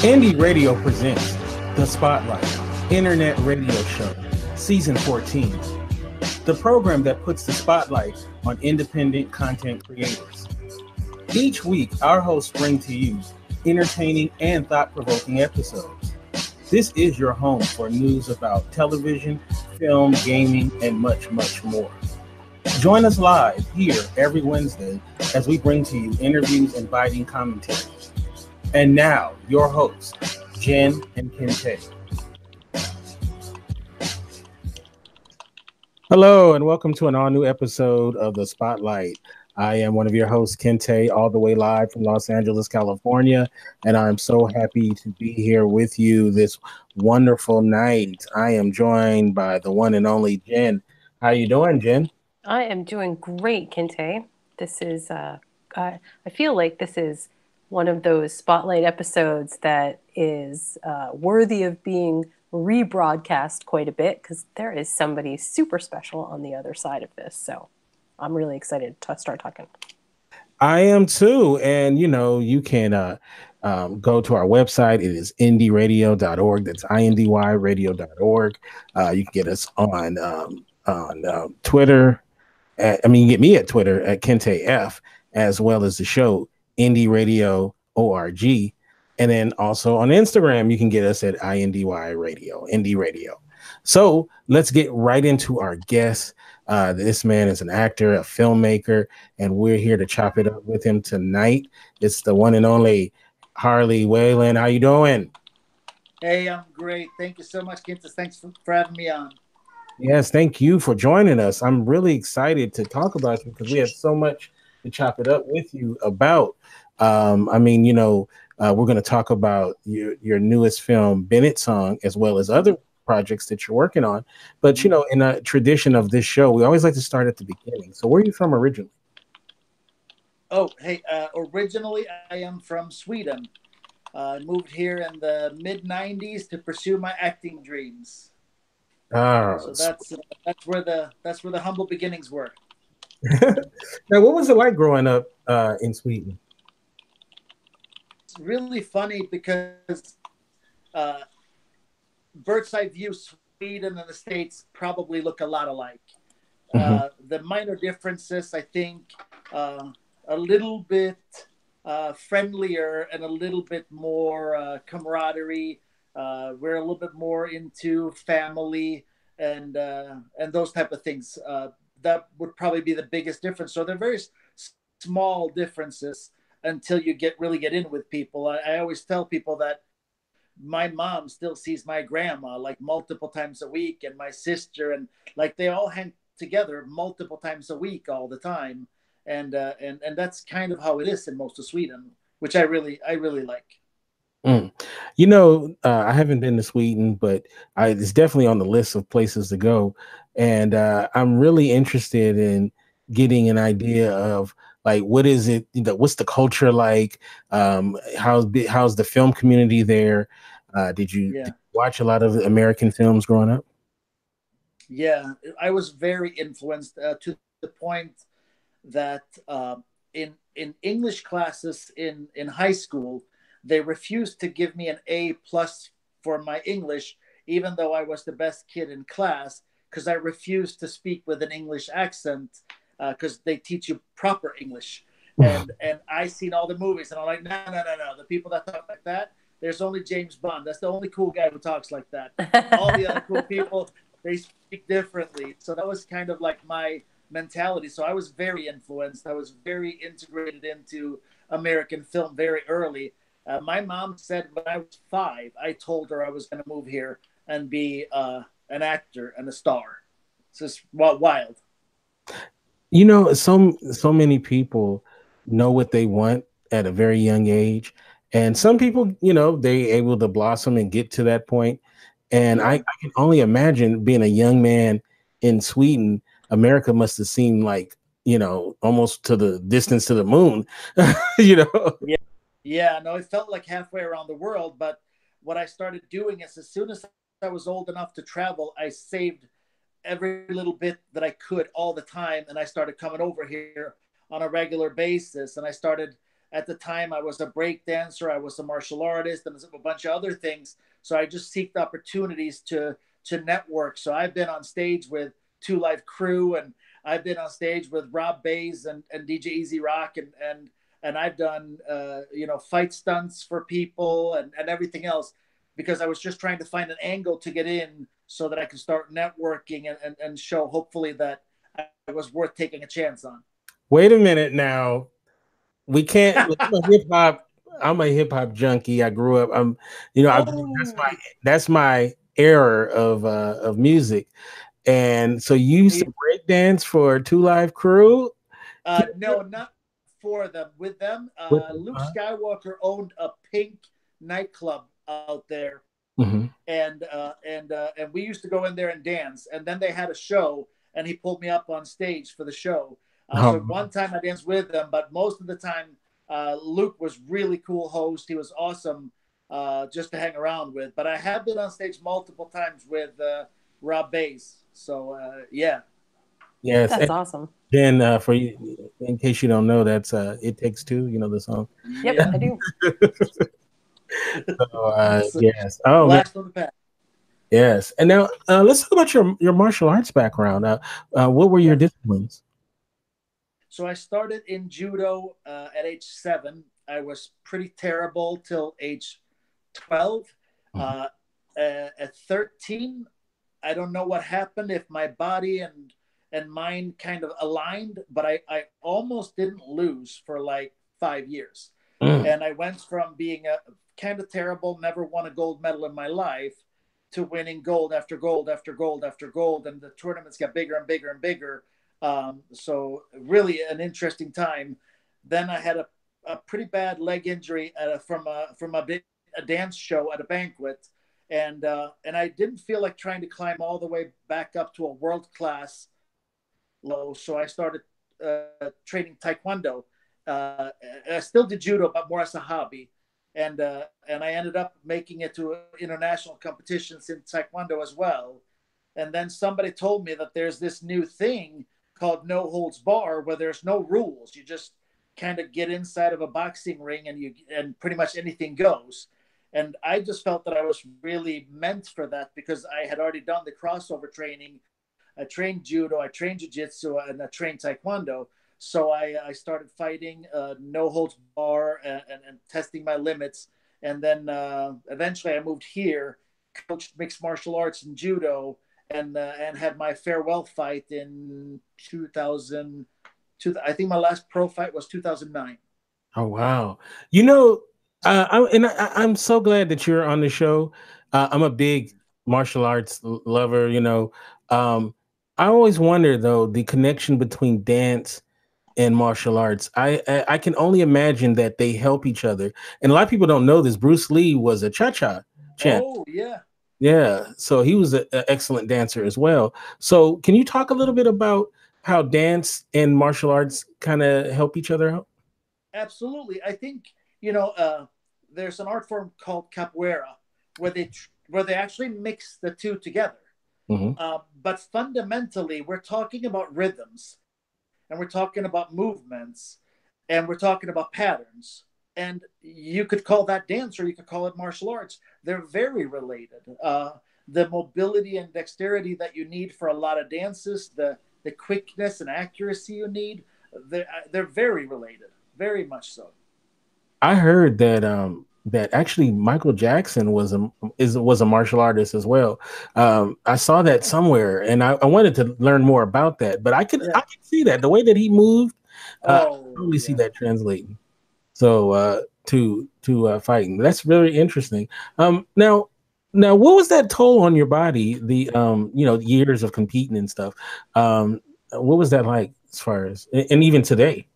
Indie Radio presents The Spotlight, Internet Radio Show, Season 14, the program that puts the spotlight on independent content creators. Each week, our hosts bring to you entertaining and thought-provoking episodes. This is your home for news about television, film, gaming, and much, much more. Join us live here every Wednesday as we bring to you interviews and biting commentary. And now, your hosts, Jen and Kente. Hello, and welcome to an all-new episode of The Spotlight. I am one of your hosts, Kente, all the way live from Los Angeles, California, and I'm so happy to be here with you this wonderful night. I am joined by the one and only Jen. How you doing, Jen? I am doing great, Kente. This is, I feel like this is one of those spotlight episodes that is worthy of being rebroadcast quite a bit because there is somebody super special on the other side of this. So I'm really excited to start talking. I am too. And, you can go to our website. It is indyradio.org. That's indyradio.org. You can get us on Twitter. You can get me at Twitter at KenteF, as well as the show Indie Radio ORG. And then also on Instagram, you can get us at INDY Radio, Indie Radio. So let's get right into our guest. This man is an actor, a filmmaker, and we're here to chop it up with him tonight. It's the one and only Harley Wallen. How you doing? Hey, I'm great. Thank you so much, Kintus. Thanks for having me on. Yes, thank you for joining us. I'm really excited to talk about you because we have so much to chop it up with you about. We're going to talk about your newest film, Bennett Song, as well as other projects that you're working on. But, in a tradition of this show, we always like to start at the beginning. So where are you from originally? Oh, hey, originally I am from Sweden. I moved here in the mid-90s to pursue my acting dreams. So that's where the humble beginnings were. Now, what was it like growing up in Sweden? It's really funny because bird's eye view, Sweden and the States probably look a lot alike. The minor differences, I think, a little bit friendlier and a little bit more camaraderie. We're a little bit more into family and those type of things. That would probably be the biggest difference. So they're very small differences until you really get in with people. I always tell people that my mom still sees my grandma like multiple times a week, and my sister, and like they all hang together multiple times a week all the time. And that's kind of how it is in most of Sweden, which I really like. I haven't been to Sweden, but it's definitely on the list of places to go. And I'm really interested in getting an idea of like, what is it? What's the culture like? How's the film community there? Did you watch a lot of American films growing up? Yeah, I was very influenced to the point that in English classes in high school, they refused to give me an A+ for my English, even though I was the best kid in class, because I refused to speak with an English accent because they teach you proper English. And I seen all the movies, and I'm like, no. The people that talk like that, there's only James Bond. That's the only cool guy who talks like that. All the other cool people, they speak differently. So that was kind of like my mentality. So I was very influenced. I was very integrated into American film very early. My mom said when I was 5, I told her I was going to move here and be an actor and a star. It's just wild. So many people know what they want at a very young age. And some people, they able to blossom and get to that point. And I can only imagine being a young man in Sweden. America must have seemed like, almost to the distance to the moon, Yeah, no, it felt like halfway around the world. But what I started doing is as soon as I was old enough to travel, I saved every little bit that I could all the time. And I started coming over here on a regular basis. And I started at the time I was a break dancer, I was a martial artist, and a bunch of other things. So I just seeked opportunities to network. So I've been on stage with Two Live Crew, and I've been on stage with Rob Bays and DJ Easy Rock, and I've done fight stunts for people and everything else, because I was just trying to find an angle to get in so that I could start networking and show hopefully that I was worth taking a chance on. Wait a minute now. We can't. I'm a hip hop. I'm a hip hop junkie. I grew up. That's my era of music. And so you used to break dance for Two Live Crew? No, not for them. With them, Luke Skywalker owned a pink nightclub out there, and we used to go in there and dance. And then they had a show, and he pulled me up on stage for the show. So one time I danced with them, but most of the time, Luke was really cool host. He was awesome just to hang around with. But I have been on stage multiple times with Rob Bass. So yeah. Yes, that's awesome. Then for you, in case you don't know, that's "It Takes Two." You know the song. Yep, yeah. I do. So, yes. Oh, last on the path. Yes. And now let's talk about your martial arts background. What were your disciplines? So I started in judo at age 7. I was pretty terrible till age 12. At 13, I don't know what happened, if my body and mind kind of aligned, but I almost didn't lose for like 5 years. And I went from being a kind of terrible, never won a gold medal in my life, to winning gold after gold after gold after gold. And the tournaments got bigger and bigger and bigger. So really an interesting time. Then I had a pretty bad leg injury from a dance show at a banquet. And I didn't feel like trying to climb all the way back up to a world-class low. So I started training Taekwondo. I still did judo, but more as a hobby. And I ended up making it to international competitions in Taekwondo as well. And then somebody told me that there's this new thing called no holds bar, where there's no rules. You just kind of get inside of a boxing ring and pretty much anything goes. And I just felt that I was really meant for that, because I had already done the crossover training. I trained judo, I trained jiu-jitsu, and I trained Taekwondo. So I started fighting no holds bar and testing my limits. And then eventually I moved here, coached mixed martial arts and judo, and had my farewell fight in 2000. I think my last pro fight was 2009. Oh, wow. I'm so glad that you're on the show. I'm a big martial arts lover. I always wonder, though, the connection between dance and martial arts. I can only imagine that they help each other. And a lot of people don't know this. Bruce Lee was a cha-cha champ. Oh, yeah. Yeah. So he was an excellent dancer as well. So can you talk a little bit about how dance and martial arts kind of help each other out? Absolutely. I think, there's an art form called capoeira where they actually mix the two together. But fundamentally, we're talking about rhythms, and we're talking about movements, and we're talking about patterns. And you could call that dance, or you could call it martial arts. They're very related. The mobility and dexterity that you need for a lot of dances, the quickness and accuracy you need, they're very related, very much so. I heard that actually Michael Jackson was a martial artist as well. I saw that somewhere, and I wanted to learn more about that. But I can see that the way that he moved. I totally see that translating. So to fighting, that's very interesting. Now, what was that toll on your body? The years of competing and stuff. What was that like, as far as, and even today?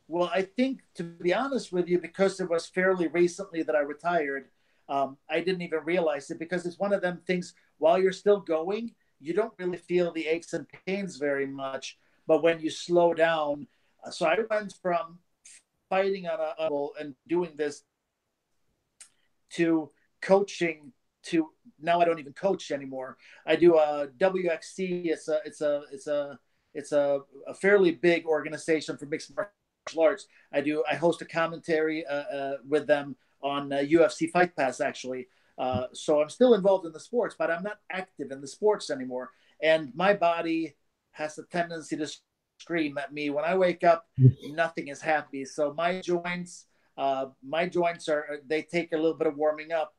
Well, I think, to be honest with you, because it was fairly recently that I retired, I didn't even realize it, because it's one of them things, while you're still going, you don't really feel the aches and pains very much. But when you slow down, so I went from fighting on a level and doing this to coaching, to now I don't even coach anymore. I do a WXC. It's a fairly big organization for mixed martial arts. I host a commentary with them on UFC Fight Pass, actually. So I'm still involved in the sports, but I'm not active in the sports anymore. And my body has a tendency to scream at me when I wake up. Nothing is happy. So my joints they take a little bit of warming up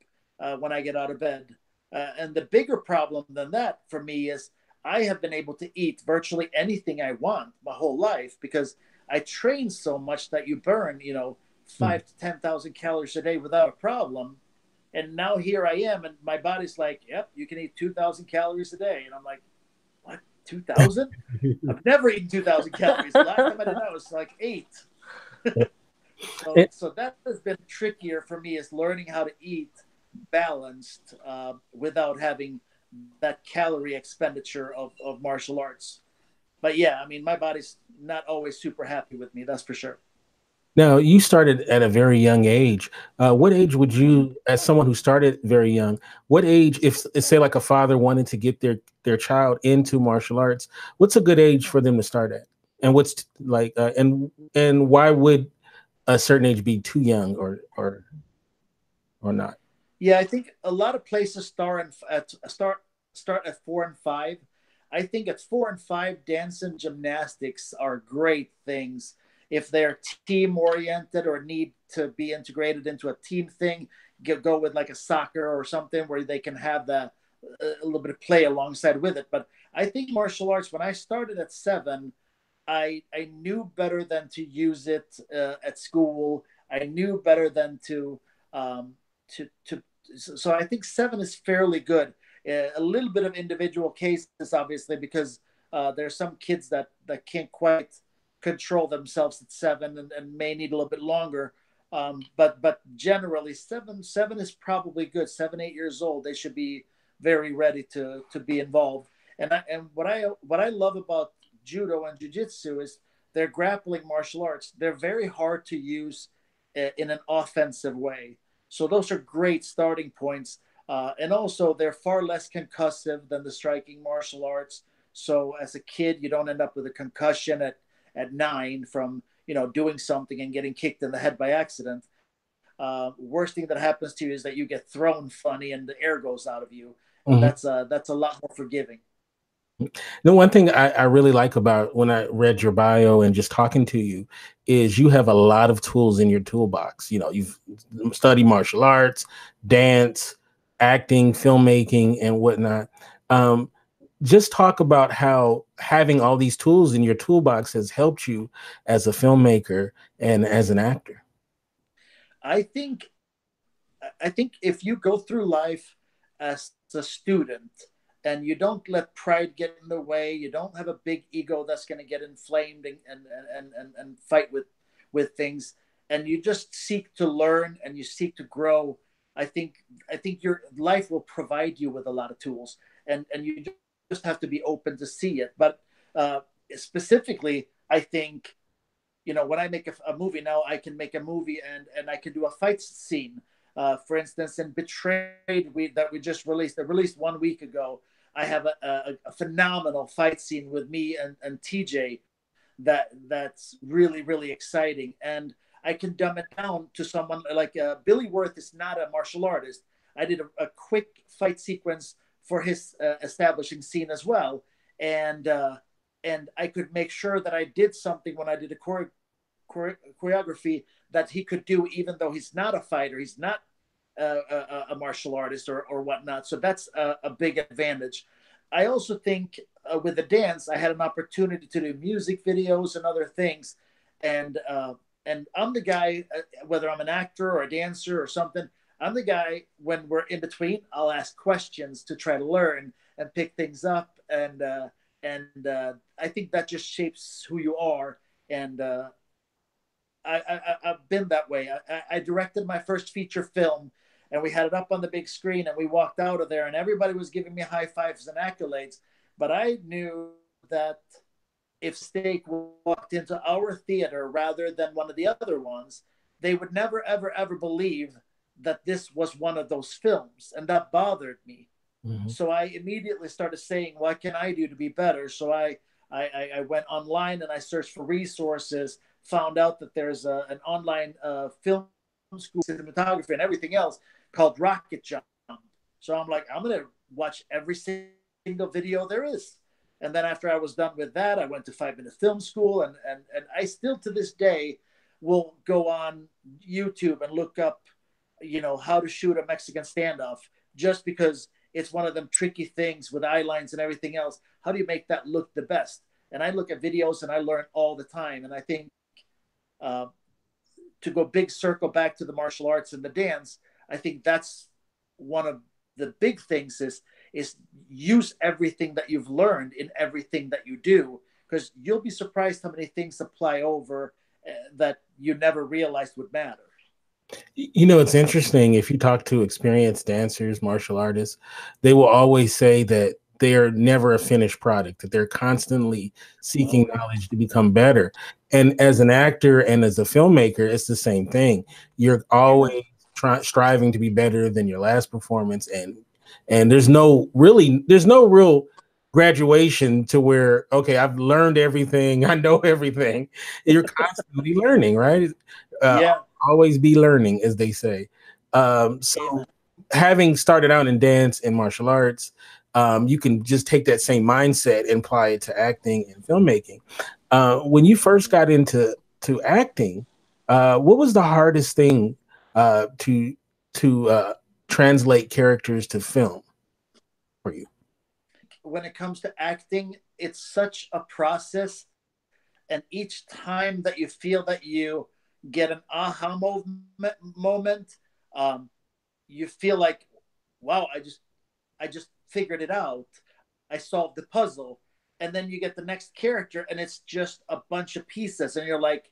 when I get out of bed. And the bigger problem than that for me is I have been able to eat virtually anything I want my whole life because I train so much that you burn, 5 to 10,000 calories a day without a problem. And now here I am, and my body's like, "Yep, you can eat 2,000 calories a day." And I'm like, "What? 2,000? I've never eaten 2,000 calories. The last time I did that was like 8." So that has been trickier for me is learning how to eat balanced without having that calorie expenditure of martial arts. But yeah, I mean, my body's not always super happy with me. That's for sure. Now, you started at a very young age. What age would you, as someone who started very young, what age, if say like a father wanted to get their child into martial arts, what's a good age for them to start at? And what's like, and why would a certain age be too young or not? Yeah, I think a lot of places start at 4 and 5. I think at 4 and 5, dance and gymnastics are great things. If they're team oriented or need to be integrated into a team thing, go with like a soccer or something where they can have a little bit of play alongside with it. But I think martial arts, when I started at 7, I knew better than to use it at school. I knew better than um, to so I think 7 is fairly good. A little bit of individual cases, obviously, because there's some kids that can't quite control themselves at 7 and may need a little bit longer. But generally, seven is probably good. 7, 8 years old, they should be very ready to be involved. And what I love about judo and jiu-jitsu is they're grappling martial arts. They're very hard to use in an offensive way. So those are great starting points. And also, they're far less concussive than the striking martial arts. So as a kid, you don't end up with a concussion at 9 from doing something and getting kicked in the head by accident. Worst thing that happens to you is that you get thrown funny and the air goes out of you, and Mhm. that's a lot more forgiving. The one thing I really like about when I read your bio and just talking to you is you have a lot of tools in your toolbox. You've studied martial arts, dance, acting, filmmaking, and whatnot. Um, just talk about how having all these tools in your toolbox has helped you as a filmmaker and as an actor. I think I think if you go through life as a student and you don't let pride get in the way, you don't have a big ego that's going to get inflamed and fight with things, and you just seek to learn and you seek to grow. I think your life will provide you with a lot of tools, and you just have to be open to see it. But uh, specifically, I think when I make a movie now, I can make a movie and I can do a fight scene. For instance, in Betrayed, that we just released 1 week ago, I have a phenomenal fight scene with me and TJ that's really really exciting, and I can dumb it down to someone like Billy Worth is not a martial artist. I did a quick fight sequence for his establishing scene as well, and and I could make sure that I did something when I did a choreography that he could do, even though he's not a fighter, he's not a martial artist or whatnot. So that's a big advantage. I also think with the dance, I had an opportunity to do music videos and other things, and and I'm the guy, whether I'm an actor or a dancer or something. I'm the guy when we're in between. I'll ask questions to try to learn and pick things up, and I think that just shapes who you are. And I've been that way. I directed my first feature film, and we had it up on the big screen, and we walked out of there, and everybody was giving me high fives and accolades. But I knew that if Steak walked into our theater rather than one of the other ones, they would never, ever, ever believe that this was one of those films, and that bothered me. Mhm. So I immediately started saying, "What can I do to be better?" So I went online and I searched for resources found out that there's an online film school, cinematography and everything else called Rocket Jump. So I'm like, I'm going to watch every single video there is. And then after I was done with that, I went to 5 Minute Film School, and I still to this day will go on YouTube and look up, how to shoot a Mexican standoff, just because it's one of them tricky things with eye lines and everything else. How do you make that look the best? And I look at videos and I learn all the time. And I think to go big circle back to the martial arts and the dance, I think that's one of the big things is use everything that you've learned in everything that you do, because you'll be surprised how many things apply over that you never realized would matter. It's interesting. If you talk to experienced dancers, martial artists, they will always say that they're never a finished product, that they're constantly seeking knowledge to become better. And as an actor and as a filmmaker, it's the same thing. You're always striving to be better than your last performance. And there's no real graduation to where, okay, I've learned everything, I know everything. You're constantly learning, right? Yeah. Always be learning, as they say. So having started out in dance and martial arts, you can just take that same mindset and apply it to acting and filmmaking. When you first got into acting, what was the hardest thing to translate characters to film for you? When it comes to acting, it's such a process, and each time that you feel that you get an aha moment, you feel like, wow, I just figured it out. I solved the puzzle. And then you get the next character and it's just a bunch of pieces. And you're like,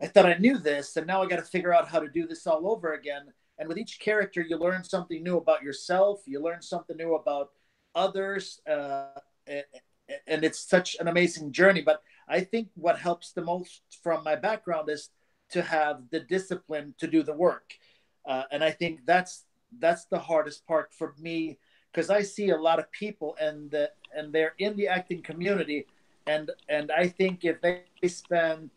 I thought I knew this, and now I got to figure out how to do this all over again. And with each character, you learn something new about yourself. You learn something new about others. And it's such an amazing journey. But I think what helps the most from my background is to have the discipline to do the work. And I think that's the hardest part for me, because I see a lot of people and they're in the acting community. And I think if they spend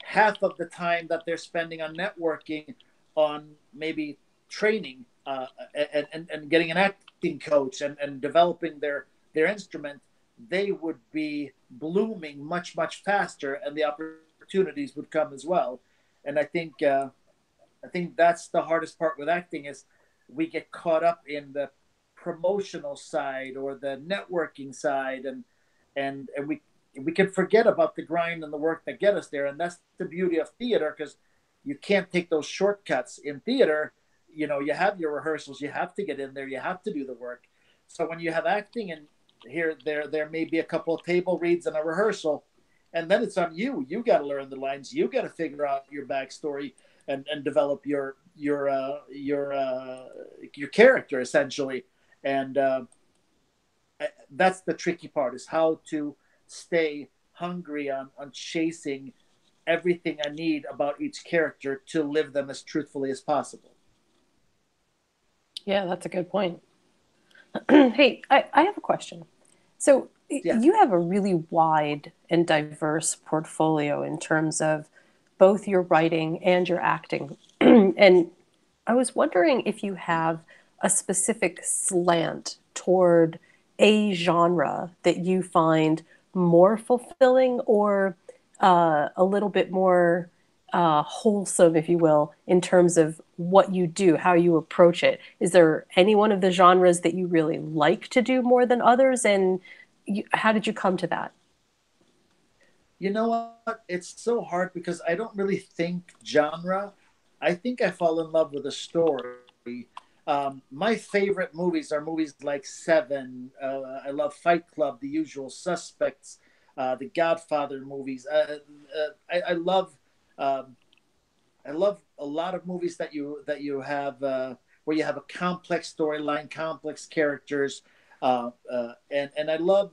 half of the time that they're spending on networking on maybe training and getting an acting coach and developing their instrument, they would be blooming much, much faster, and the opportunities would come as well. And I think that's the hardest part with acting, is we get caught up in the promotional side or the networking side, and we can forget about the grind and the work that get us there. And that's the beauty of theater, because you can't take those shortcuts. In theater, you have your rehearsals, you have to get in there, you have to do the work. So when you have acting, and there may be a couple of table reads and a rehearsal, and then it's on you. You got to learn the lines. You got to figure out your backstory and develop your character, essentially. And that's the tricky part, is how to stay hungry on chasing everything I need about each character to live them as truthfully as possible. Yeah, that's a good point. Hey, I have a question. So you have a really wide and diverse portfolio in terms of both your writing and your acting. And I was wondering if you have a specific slant toward a genre that you find more fulfilling, or a little bit more wholesome, if you will, in terms of what you do, how you approach it. Is there any one of the genres that you really like to do more than others? And how did you come to that? You know what? It's so hard, because I don't really think genre. I think I fall in love with a story. My favorite movies are movies like Seven. I love Fight Club, The Usual Suspects, the Godfather movies. I love a lot of movies that you have where you have a complex storyline, complex characters, and I love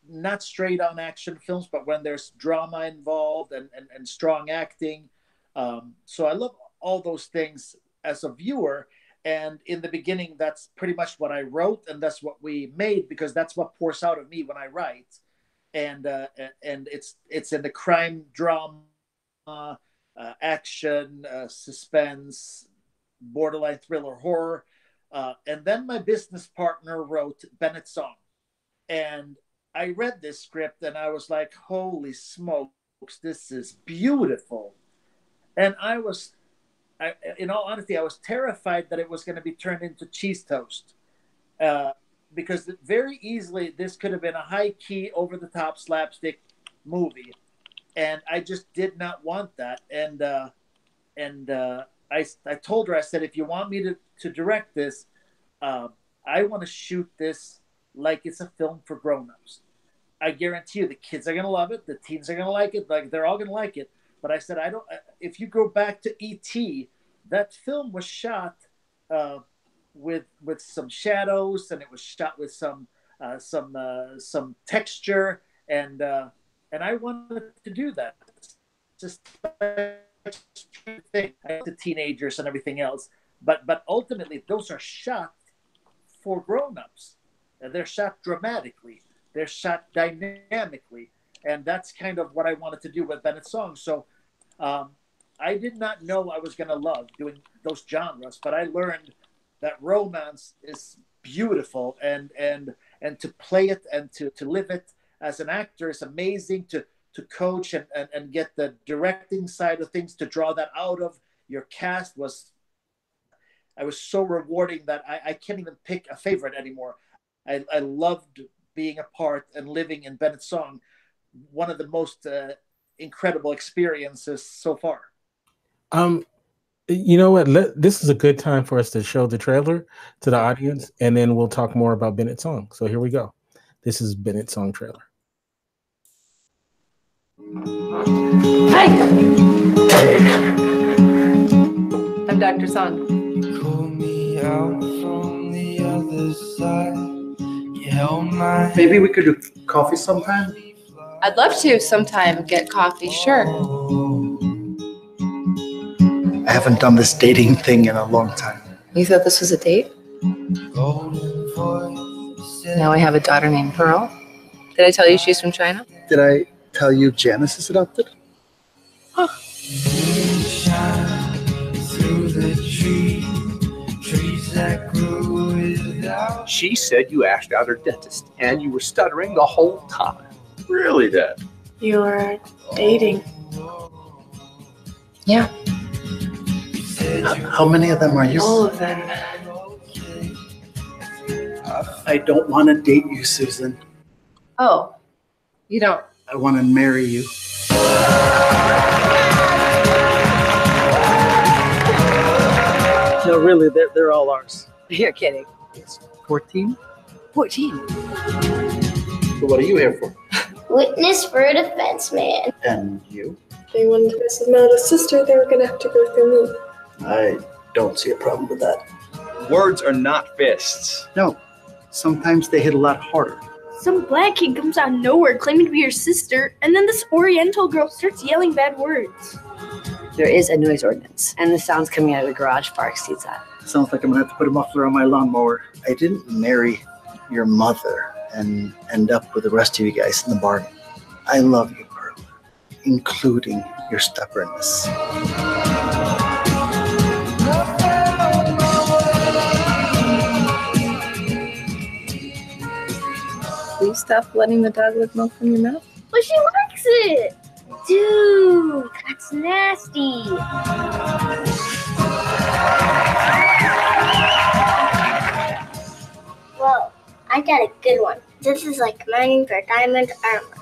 not straight on action films, but when there's drama involved and strong acting. So I love all those things as a viewer. And in the beginning, that's pretty much what I wrote, and that's what we made, because that's what pours out of me when I write. and it's in the crime drama, action, suspense, borderline thriller, horror. And then my business partner wrote Bennett Song, and I read this script and I was like, "Holy smokes, this is beautiful!" And in all honesty, I was terrified that it was going to be turned into cheese toast, because very easily this could have been a high key, over the top slapstick movie, and I just did not want that. I told her, I said, if you want me to direct this, I want to shoot this like it's a film for grown-ups. I guarantee you the kids are going to love it. The teens are going to like it. Like, they're all going to like it. But I said, if you go back to E.T., that film was shot with some shadows, and it was shot with some texture, and I wanted to do that. Just thing to teenagers and everything else, but ultimately those are shot for grown-ups. They're shot dramatically. They're shot dynamically, and that's kind of what I wanted to do with Bennett Song. So I did not know I was going to love doing those genres, but I learned that romance is beautiful, and to play it and to live it as an actor is amazing. To coach and get the directing side of things, to draw that out of your cast was so rewarding that I can't even pick a favorite anymore. I loved being a part and living in Bennett Song, one of the most incredible experiences so far. You know what? This is a good time for us to show the trailer to the audience, and then we'll talk more about Bennett Song. So here we go. This is Bennett Song trailer. Hi. I'm Dr. Song. Call me out from the other side. You held my Maybe we could do coffee sometime. I'd love to sometime get coffee, sure. I haven't done this dating thing in a long time. You thought this was a date? Now I have a daughter named Pearl. Did I tell you she's from China? Did I tell you Janice is adopted? Huh. She said you asked out her dentist and you were stuttering the whole time. Really, Dad? You're dating. Yeah. How many of them are you? All of them. I don't want to date you, Susan. Oh, you don't? I want to marry you. No, really, they're all ours. You're kidding. 14? 14. So what are you here for? Witness for a defense man. And you? They wanted to miss them out a sister, they were going to have to go through me. I don't see a problem with that. Words are not fists. No, sometimes they hit a lot harder. Some black kid comes out of nowhere claiming to be your sister, and then this Oriental girl starts yelling bad words. There is a noise ordinance, and the sounds coming out of the garage far exceeds that. Sounds like I'm going to have to put a muffler on my lawnmower. I didn't marry your mother and end up with the rest of you guys in the bargain. I love you, Pearl, including your stubbornness. Please stop letting the dog lick milk from your mouth. But she likes it! Dude, that's nasty. Whoa, I got a good one. This is like mining for diamond armor,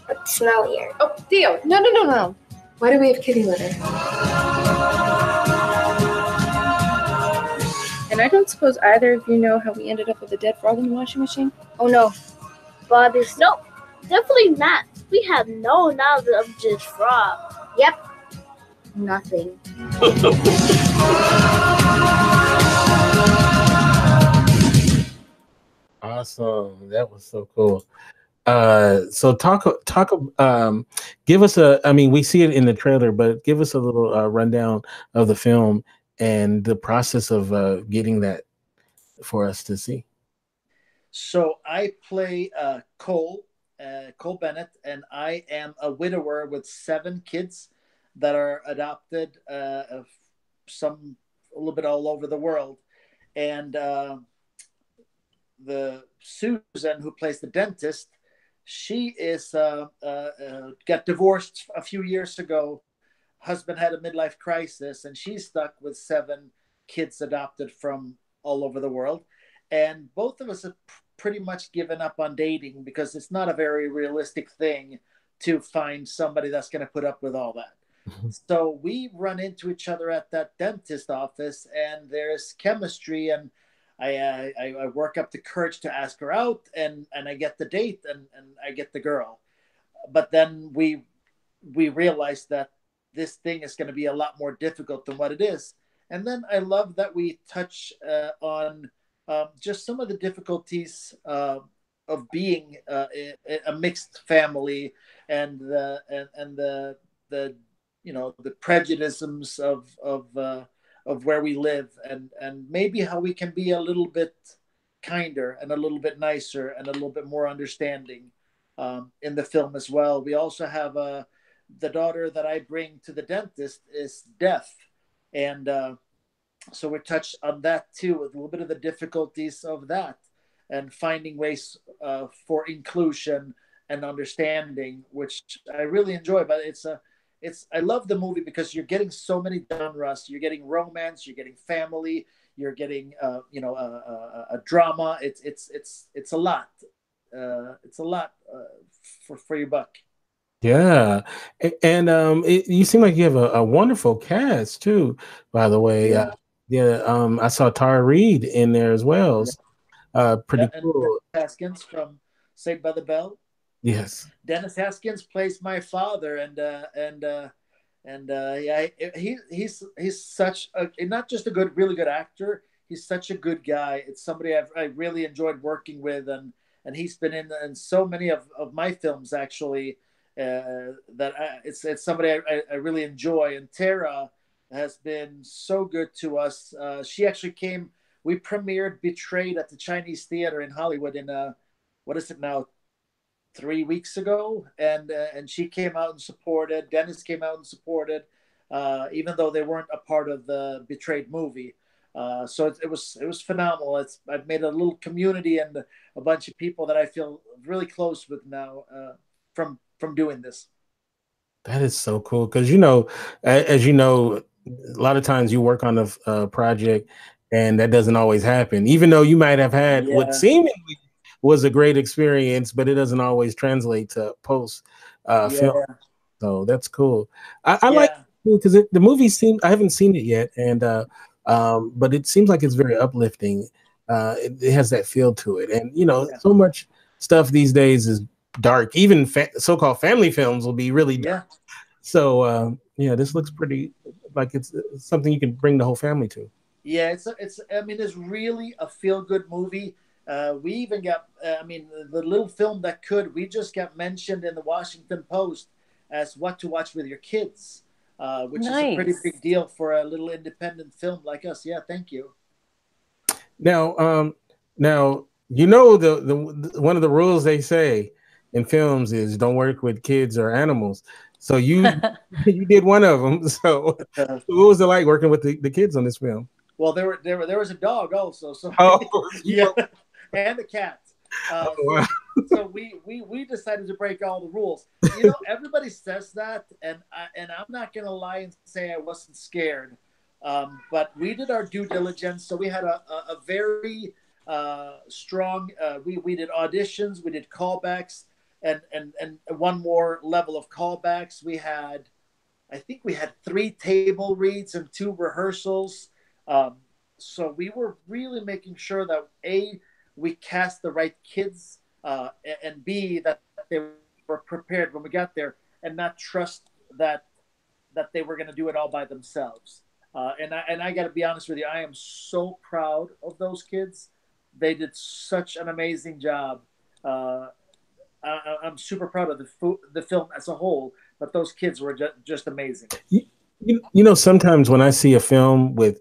but smellier. Oh, Theo, no. Why do we have kitty litter? And I don't suppose either of you know how we ended up with a dead frog in the washing machine? Oh no, Bob is no, definitely not. We have no knowledge of this frog. Yep, nothing. Awesome. That was so cool. So give us we see it in the trailer, but give us a little rundown of the film and the process of getting that for us to see. So I play Cole, Cole Bennett, and I am a widower with 7 kids that are adopted, some a little bit all over the world. And the Susan, who plays the dentist, she is got divorced a few years ago. Husband had a midlife crisis, and she's stuck with 7 kids adopted from all over the world. And both of us have pretty much given up on dating because it's not a very realistic thing to find somebody that's going to put up with all that. So we run into each other at that dentist office, and there's chemistry, and I work up the courage to ask her out, and I get the date, and I get the girl. But then we realize that this thing is going to be a lot more difficult than what it is. And then I love that we touch on just some of the difficulties of being a mixed family, and the the prejudices of where we live, and maybe how we can be a little bit kinder and a little bit nicer and a little bit more understanding in the film as well. We also have the daughter that I bring to the dentist is deaf, and so we touch on that too, with a little bit of the difficulties of that, and finding ways for inclusion and understanding, which I really enjoy. But I love the movie because you're getting so many genres. You're getting romance, you're getting family, you're getting a drama. It's a lot. It's a lot for your buck. Yeah, and you seem like you have a wonderful cast too. By the way, I saw Tara Reid in there as well. Pretty cool. Dennis Haskins from Saved by the Bell. Yes, Dennis Haskins plays my father, he's such a, not just a really good actor. He's such a good guy. It's somebody I really enjoyed working with, and he's been in so many of my films actually. It's somebody I really enjoy. And Tara has been so good to us. She actually came. We premiered Betrayed at the Chinese Theater in Hollywood in what is it now, 3 weeks ago, and she came out and supported. Dennis came out and supported, even though they weren't a part of the Betrayed movie. So it was phenomenal. I've made a little community and a bunch of people that I feel really close with now from doing this. that is so cool because as you know, a lot of times you work on a project and that doesn't always happen. Even though you might have had what seemingly was a great experience, but it doesn't always translate to post film. So that's cool. I like it because the movie I haven't seen it yet, and but it seems like it's very uplifting. It has that feel to it, and so much stuff these days is dark. Even so-called family films will be really dark. So this looks pretty like it's something you can bring the whole family to. Yeah, it's really a feel-good movie. We even got, the little film we just got mentioned in the Washington Post as what to watch with your kids, which is a pretty big deal for a little independent film like us. Yeah, thank you. Now, the one of the rules they say in films is don't work with kids or animals. So you did one of them. So what was it like working with the kids on this film? Well, there was a dog also. So and a cat. Wow. So we decided to break all the rules. Everybody says that, and I'm not gonna lie and say I wasn't scared. But we did our due diligence. So we had a very strong. We did auditions, we did callbacks, and one more level of callbacks. I think we had 3 table reads and 2 rehearsals. So we were really making sure that we cast the right kids, and B, that they were prepared when we got there, and not trust that they were going to do it all by themselves. And I got to be honest with you, I am so proud of those kids. They did such an amazing job. I'm super proud of the film as a whole, but those kids were just amazing. Sometimes when I see a film with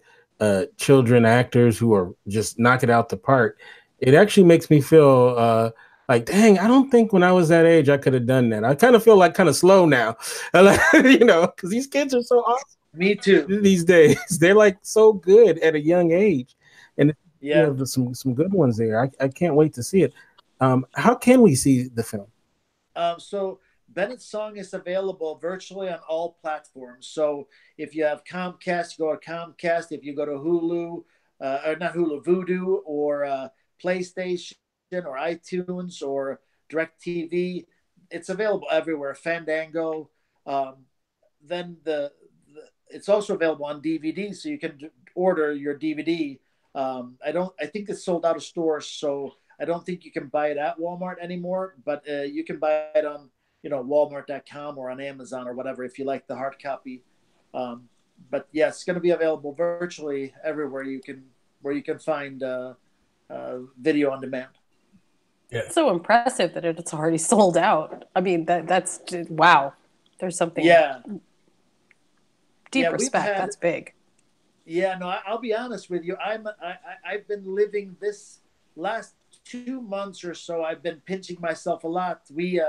children actors who are just knock it out the park, it actually makes me feel Like, dang, I don't think when I was that age I could have done that. I kind of feel like kind of slow now, because these kids are so awesome. Me too. These days. They're like so good at a young age, and Yeah. some good ones there. I can't wait to see it. How can we see the film? So Bennett's Song is available virtually on all platforms. So if you have Comcast, you go to Comcast. If you go to Hulu, or not Hulu, Vudu, or PlayStation, or iTunes, or DirecTV, it's available everywhere. Fandango. Then it's also available on DVD, so you can order your DVD. I think it's sold out of stores, so I don't think you can buy it at Walmart anymore, but you can buy it on, Walmart.com or on Amazon or whatever if you like the hard copy. But yeah, it's going to be available virtually everywhere where you can find video on demand. Yeah. It's so impressive that it's already sold out. I mean, that's wow. There's something. Yeah. Deep respect. That's big. Yeah, no, I'll be honest with you. I've been living this last 2 months or so. I've been pinching myself a lot. We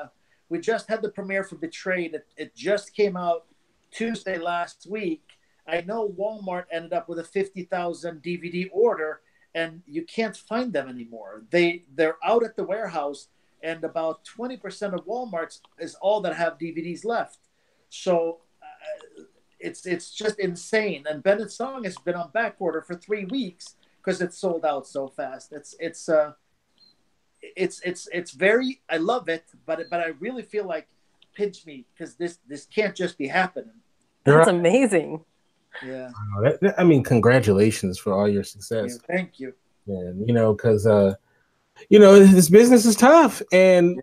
just had the premiere for Betrayed. It just came out Tuesday last week. I know Walmart ended up with a 50,000 DVD order, and you can't find them anymore. They're out at the warehouse, and about 20% of Walmart's is all that have DVDs left. So it's just insane. And Bennett's Song has been on back order for 3 weeks because it's sold out so fast. It's very, I love it, but I really feel like pinch me because this can't just be happening. That's amazing. Yeah. I mean, congratulations for all your success. Yeah, thank you. And because this business is tough, and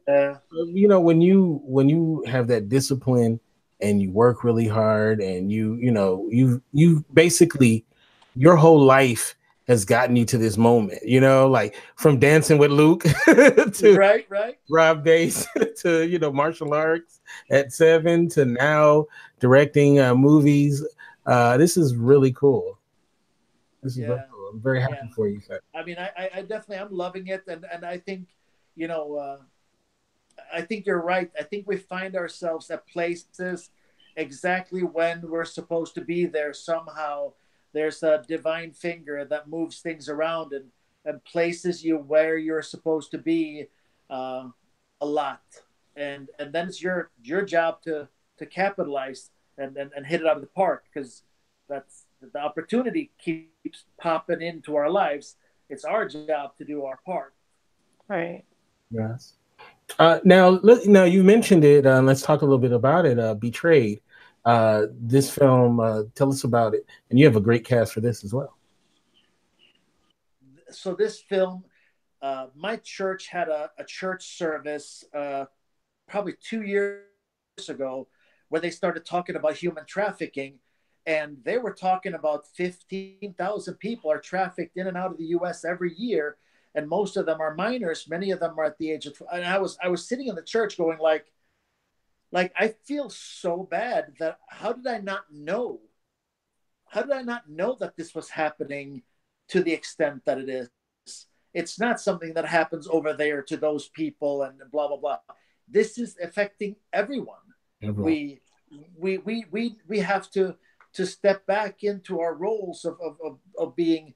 when you have that discipline and you work really hard, and you basically your whole life has gotten you to this moment, like from dancing with Luke to right Rob Dace to martial arts at 7 to now directing movies. This is really cool. This is very cool. I'm very happy for you, sir. I mean, I definitely am loving it, and I think I think you're right. I think we find ourselves at places exactly when we're supposed to be there. Somehow there's a divine finger that moves things around and places you where you're supposed to be a lot. And then it's your job to capitalize and hit it out of the park, because that's the opportunity keeps popping into our lives. It's our job to do our part. Right. Yes. Now you mentioned it. Let's talk a little bit about it. Betrayed. This film. Tell us about it. And you have a great cast for this as well. So this film, my church had a church service probably 2 years ago where they started talking about human trafficking, and they were talking about 15,000 people are trafficked in and out of the U.S. every year. And most of them are minors. Many of them are at the age of. And I was sitting in the church going like I feel so bad that how did I not know? How did I not know that this was happening to the extent that it is? It's not something that happens over there to those people and blah blah blah. This is affecting everyone. We have to step back into our roles of being.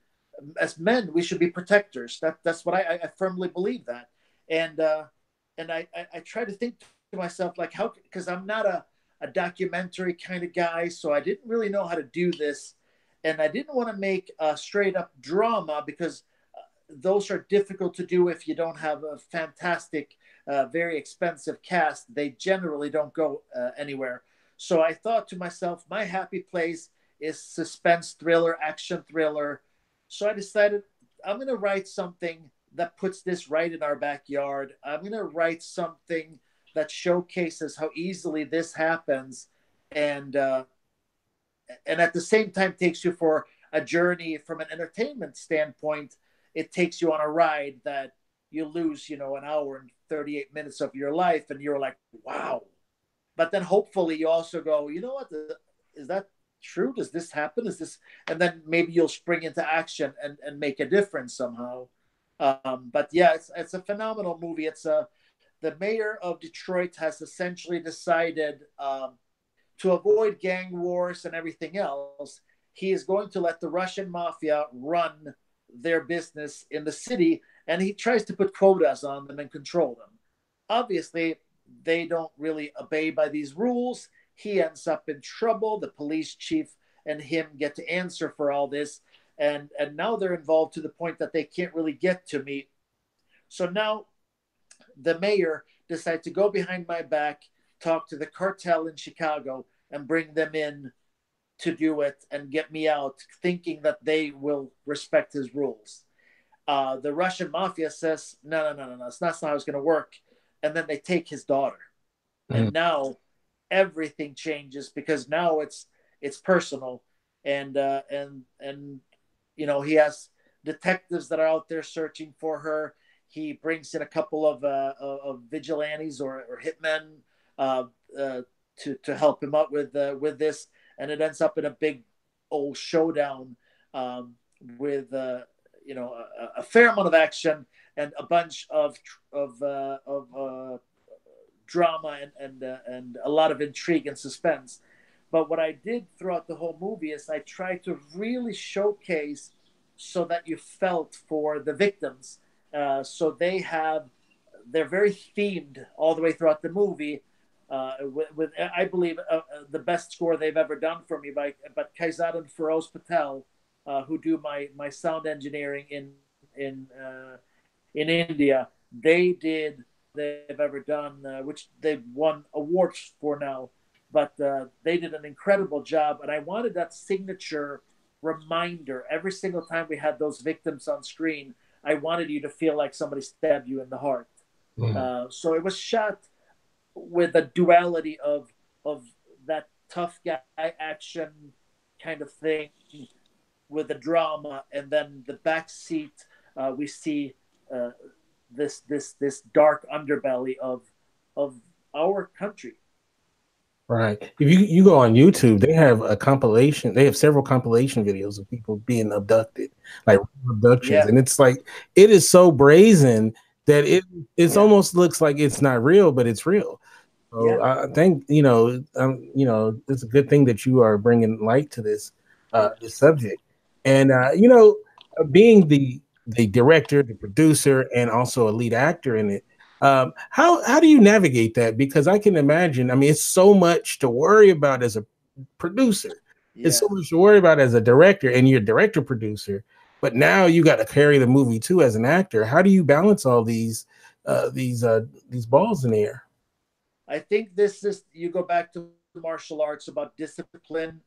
As men, we should be protectors. That's what I firmly believe that. And I try to think to myself, like, how, because I'm not a documentary kind of guy, so I didn't really know how to do this. And I didn't want to make a straight up drama, because those are difficult to do if you don't have a fantastic, very expensive cast. They generally don't go anywhere. So I thought to myself, my happy place is suspense thriller, action thriller. So I decided I'm going to write something that puts this right in our backyard. I'm going to write something that showcases how easily this happens, and at the same time takes you for a journey from an entertainment standpoint. It takes you on a ride that you lose, an hour and 38 minutes of your life, and you're like, wow. But then hopefully you also go, you know what, is that true? Does this happen? Is this? And then maybe you'll spring into action and make a difference somehow. But yeah, it's a phenomenal movie. The mayor of Detroit has essentially decided to avoid gang wars and everything else. He is going to let the Russian mafia run their business in the city, and he tries to put quotas on them and control them. Obviously, they don't really obey by these rules. He ends up in trouble. The police chief and him get to answer for all this. And now they're involved to the point that they can't really get to me. So now the mayor decides to go behind my back, talk to the cartel in Chicago, and bring them in to do it and get me out, thinking that they will respect his rules. The Russian mafia says, no, it's not how it's going to work. And then they take his daughter. And now everything changes, because now it's personal. And you know, he has detectives that are out there searching for her. He brings in a couple of vigilantes or hitmen to help him out with this, and it ends up in a big old showdown with you know, a fair amount of action and a bunch of drama and a lot of intrigue and suspense. But what I did throughout the whole movie is I tried to really showcase so that you felt for the victims. So they're very themed all the way throughout the movie. With I believe the best score they've ever done for me but Kaizad and Feroz Patel, who do my sound engineering in India. They did they've ever done, which they've won awards for now. But they did an incredible job, and I wanted that signature reminder every single time we had those victims on screen. I wanted you to feel like somebody stabbed you in the heart. So it was shot with a duality of that tough guy action kind of thing with the drama, and then the back seat we see this dark underbelly of our country. Right. If you go on YouTube, they have a compilation. They have several compilation videos of people being abducted, like abductions, and it's like it is so brazen that it almost looks like it's not real, but it's real. So I think you know, it's a good thing that you are bringing light to this this subject, and you know, being the director, the producer, and also a lead actor in it. How do you navigate that? Because I can imagine, I mean, it's so much to worry about as a producer. It's so much to worry about as a director, and you're a director producer, but now you got to carry the movie too as an actor. How do you balance all these balls in the air? I think you go back to martial arts about discipline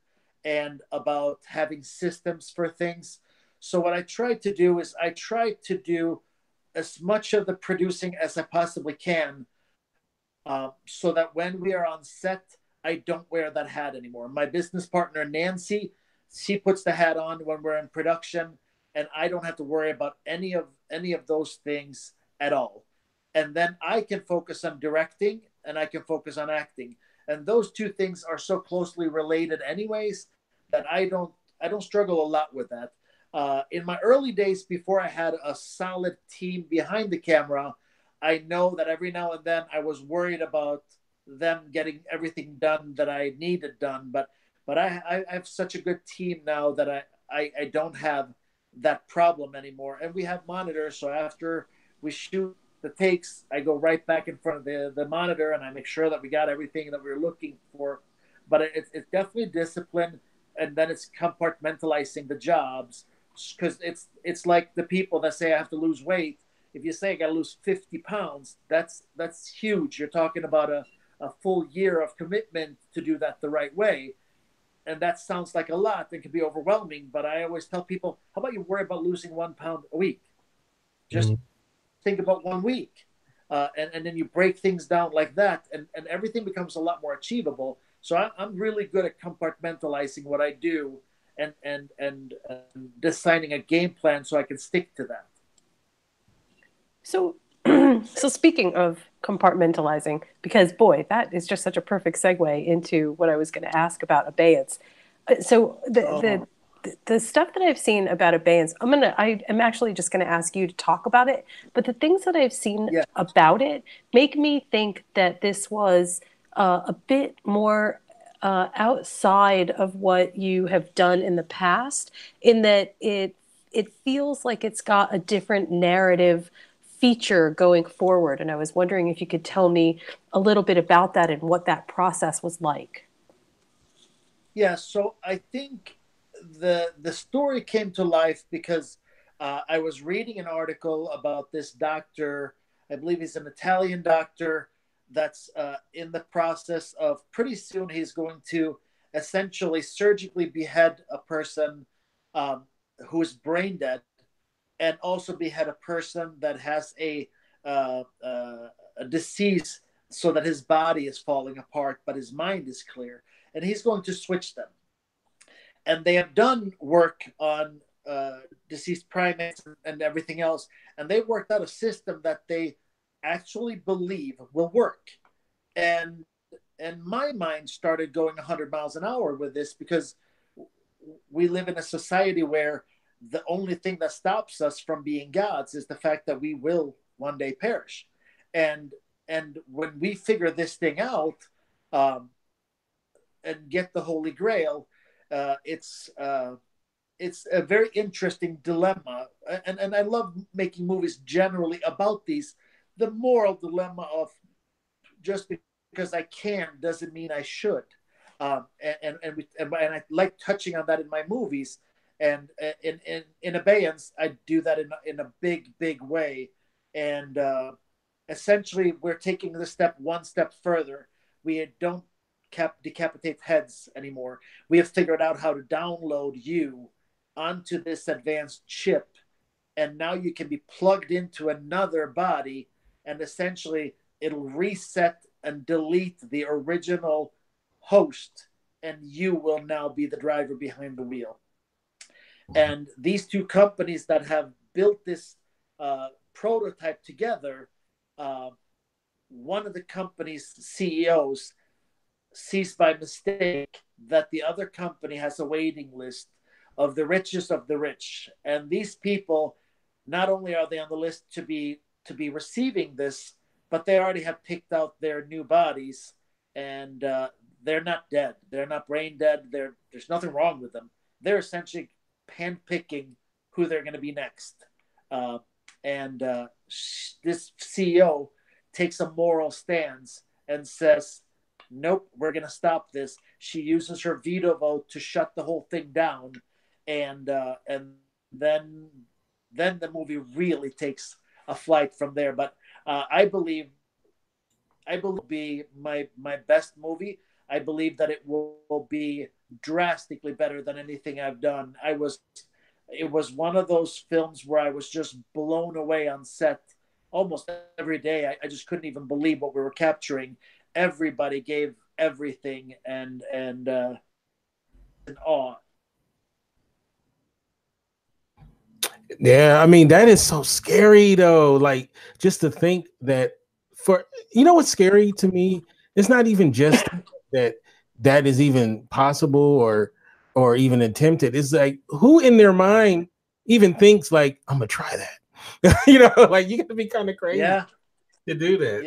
and about having systems for things. So what I tried to do is I tried to do as much of the producing as I possibly can, so that when we are on set, I don't wear that hat anymore. My business partner, Nancy, she puts the hat on when we're in production, and I don't have to worry about any of those things at all. And then I can focus on directing and I can focus on acting. And those two things are so closely related anyways that I don't struggle a lot with that. In my early days, before I had a solid team behind the camera, I know that every now and then I was worried about them getting everything done that I needed done. But I have such a good team now that I don't have that problem anymore. And we have monitors, so after we shoot the takes, I go right back in front of the monitor and I make sure that we got everything that we're looking for. But it's definitely discipline, and then it's compartmentalizing the jobs. Because it's like the people that say I have to lose weight. If you say I got to lose 50 pounds, that's huge. You're talking about a full year of commitment to do that the right way. And that sounds like a lot and can be overwhelming. But I always tell people, how about you worry about losing 1 pound a week? Just think about 1 week. And then you break things down like that, and everything becomes a lot more achievable. So I'm really good at compartmentalizing what I do and designing a game plan so I can stick to that. So speaking of compartmentalizing, because boy, that is just such a perfect segue into what I was going to ask about abeyance. So the the stuff that I've seen about Abeyance, I am actually just gonna ask you to talk about it. But the things that I've seen about it make me think that this was a bit more outside of what you have done in the past, in that it feels like it's got a different narrative feature going forward. And I was wondering if you could tell me a little bit about that and what that process was like. Yeah, so I think the story came to life because I was reading an article about this doctor. I believe he's an Italian doctor that's in the process of, pretty soon he's going to essentially surgically behead a person who is brain dead, and also behead a person that has a disease, so that his body is falling apart but his mind is clear, and he's going to switch them. And they have done work on deceased primates and everything else, and they worked out a system that they actually believe will work. And my mind started going 100 miles an hour with this, because we live in a society where the only thing that stops us from being gods is the fact that we will one day perish. And when we figure this thing out and get the Holy Grail, it's a very interesting dilemma. And I love making movies generally about these. The moral dilemma of, just because I can doesn't mean I should. And I like touching on that in my movies. And in Abeyance, I do that in a big way. And essentially, we're taking the step one step further. We don't decapitate heads anymore. We have figured out how to download you onto this advanced chip, and now you can be plugged into another body, and essentially it'll reset and delete the original host, and you will now be the driver behind the wheel. And these two companies that have built this prototype together, one of the company's CEOs sees by mistake that the other company has a waiting list of the richest of the rich. And these people, not only are they on the list to be receiving this, but they already have picked out their new bodies, and they're not dead. They're not brain dead. There's nothing wrong with them. They're essentially handpicking who they're going to be next. This CEO takes a moral stance and says, nope, we're going to stop this. She uses her veto vote to shut the whole thing down. And then the movie really takes a flight from there. But I believe it'll be my best movie. I believe that it will be drastically better than anything I've done. It was one of those films where I was just blown away on set almost every day. I just couldn't even believe what we were capturing. Everybody gave everything, and in awe. Yeah, I mean, that is so scary though. Like, just to think that, what's scary to me? It's not even just that is even possible or even attempted. It's like, who in their mind even thinks like, I'm gonna try that? Like, you got to be kind of crazy to do that.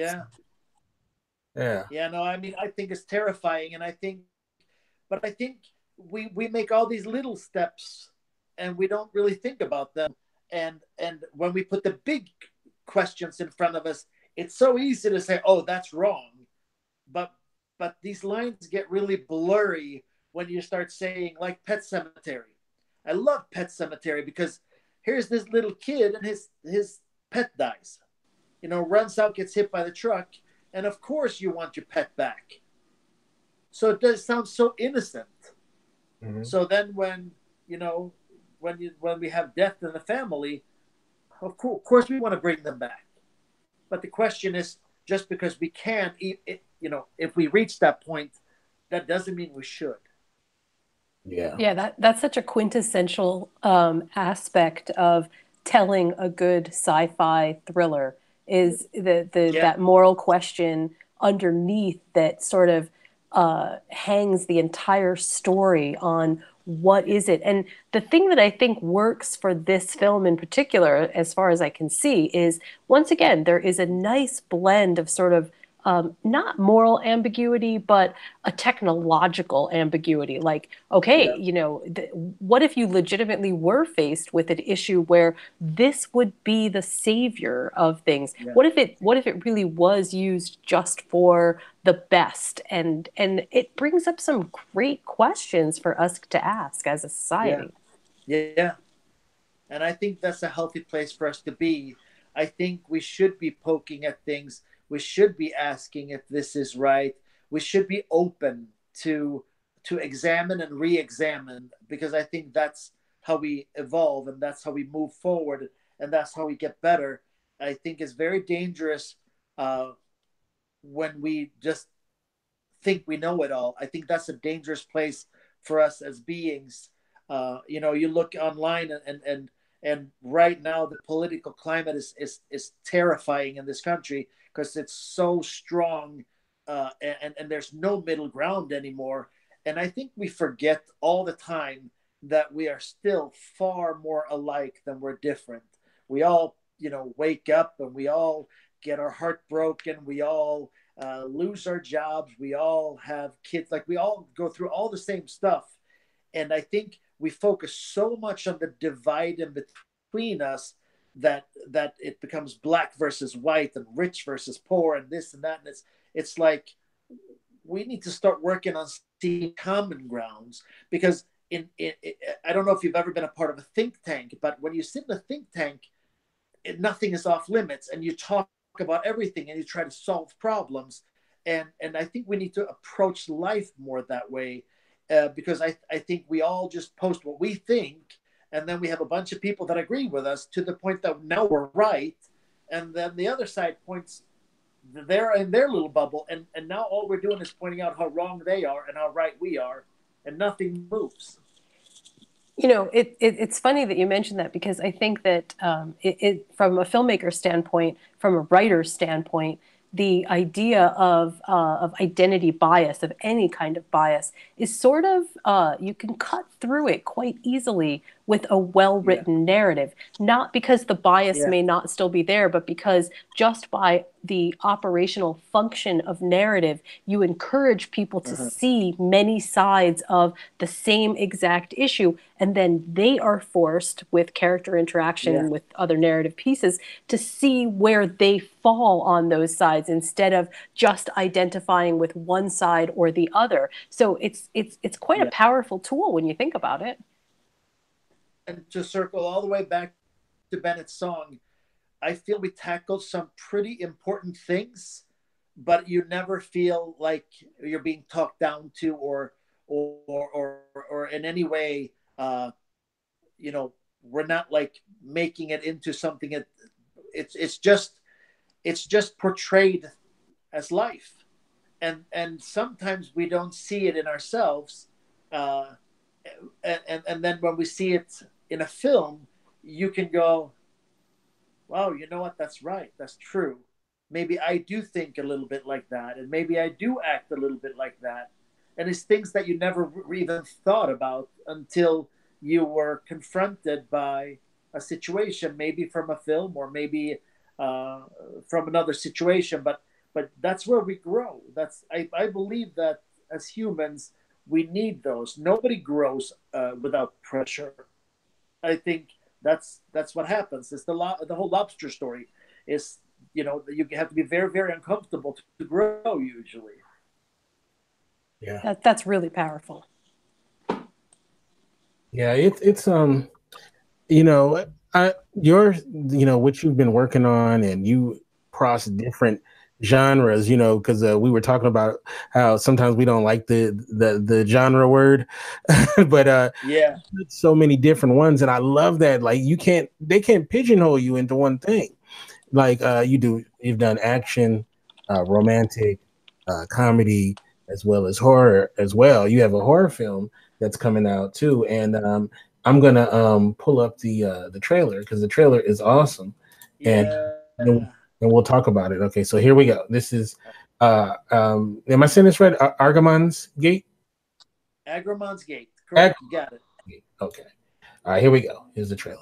Yeah. No, I mean, I think it's terrifying, and I think we make all these little steps and we don't really think about them. And when we put the big questions in front of us, it's so easy to say, oh, that's wrong. But these lines get really blurry when you start saying, like, Pet Sematary. I love Pet Sematary because here's this little kid and his pet dies. Runs out, gets hit by the truck, and of course you want your pet back. So it does sound so innocent. Mm-hmm. So then when we have death in the family, of course we want to bring them back. But the question is, just because we can, if we reach that point, that doesn't mean we should. Yeah, that's such a quintessential aspect of telling a good sci-fi thriller, is that moral question underneath that sort of hangs the entire story on what is it? And the thing that I think works for this film in particular, as far as I can see, is once again, there is a nice blend of sort of not moral ambiguity, but a technological ambiguity. Like, okay, what if you legitimately were faced with an issue where this would be the savior of things? Yeah. What if it really was used just for the best? And it brings up some great questions for us to ask as a society. Yeah. And I think that's a healthy place for us to be. I think we should be poking at things. We should be asking if this is right. We should be open to examine and re-examine, because I think that's how we evolve, and that's how we move forward, and that's how we get better. I think it's very dangerous when we just think we know it all. I think that's a dangerous place for us as beings. You look online, and right now the political climate is terrifying in this country, because it's so strong, and there's no middle ground anymore. And I think we forget all the time that we are still far more alike than we're different. We all, wake up and we all get our heart broken. We all lose our jobs. We all have kids. Like, we all go through all the same stuff. And I think we focus so much on the divide in between us that it becomes black versus white and rich versus poor and this and that. And it's like, we need to start working on seeing common grounds, because I don't know if you've ever been a part of a think tank, but when you sit in a think tank, nothing is off limits, and you talk about everything and you try to solve problems. And I think we need to approach life more that way, because I think we all just post what we think, and then we have a bunch of people that agree with us to the point that now we're right, and then the other side points, they're in their little bubble, and now all we're doing is pointing out how wrong they are and how right we are, and nothing moves. It's funny that you mentioned that, because I think that from a filmmaker standpoint, from a writer's standpoint, the idea of identity bias, of any kind of bias, is sort of, you can cut through it quite easily with a well-written narrative. Not because the bias may not still be there, but because just by the operational function of narrative, you encourage people to see many sides of the same exact issue, and then they are forced, with character interaction with other narrative pieces, to see where they fall on those sides, instead of just identifying with one side or the other. So it's quite a powerful tool when you think about it. And to circle all the way back to Bennett's song, I feel we tackled some pretty important things, but you never feel like you're being talked down to, or in any way, we're not like making it into something. It's just portrayed as life, and sometimes we don't see it in ourselves, and then when we see it in a film, you can go, wow, you know what? That's right. That's true. Maybe I do think a little bit like that, and maybe I do act a little bit like that. And it's things that you never even thought about until you were confronted by a situation, maybe from a film, or maybe from another situation. But that's where we grow. I believe that as humans, we need those. Nobody grows without pressure. I think that's what happens. It's the whole lobster story. Is you have to be very, very uncomfortable to grow usually. Yeah, that's really powerful. Yeah, it's what you've been working on, and you cross different genres, because we were talking about how sometimes we don't like the genre word, but so many different ones, and I love that. Like, they can't pigeonhole you into one thing. Like, you've done action, romantic, comedy, as well as horror as well. You have a horror film that's coming out too, and I'm gonna pull up the trailer, because the trailer is awesome, and we'll talk about it. Okay, so here we go. This is am I saying this right? Argamon's Gate? Agramon's Gate, Correct. You got it. Okay. All right, here we go. Here's the trailer.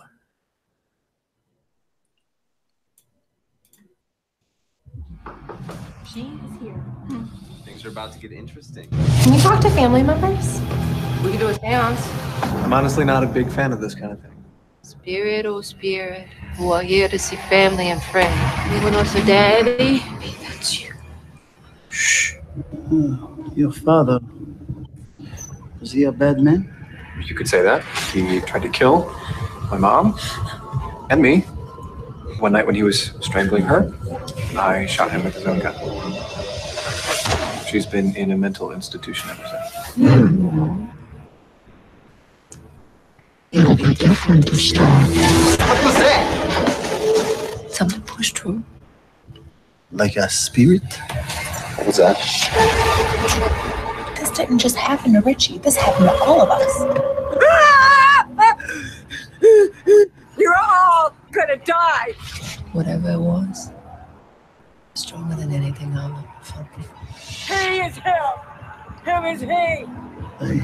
She is here. Things are about to get interesting. Can we talk to family members? We can do a seance. I'm honestly not a big fan of this kind of thing. Spirit, oh spirit, who are here to see family and friends. Anyone else a daddy? Maybe that's you. Shh. Your father, was he a bad man? You could say that. He tried to kill my mom and me. One night when he was strangling her, I shot him with his own gun. She's been in a mental institution ever since. It'll be different this time. What was that? Something pushed through. Like a spirit? What was that? This didn't just happen to Richie. This happened to all of us. You're all gonna die. Whatever it was, stronger than anything I've ever felt before. He is him. Him is he. I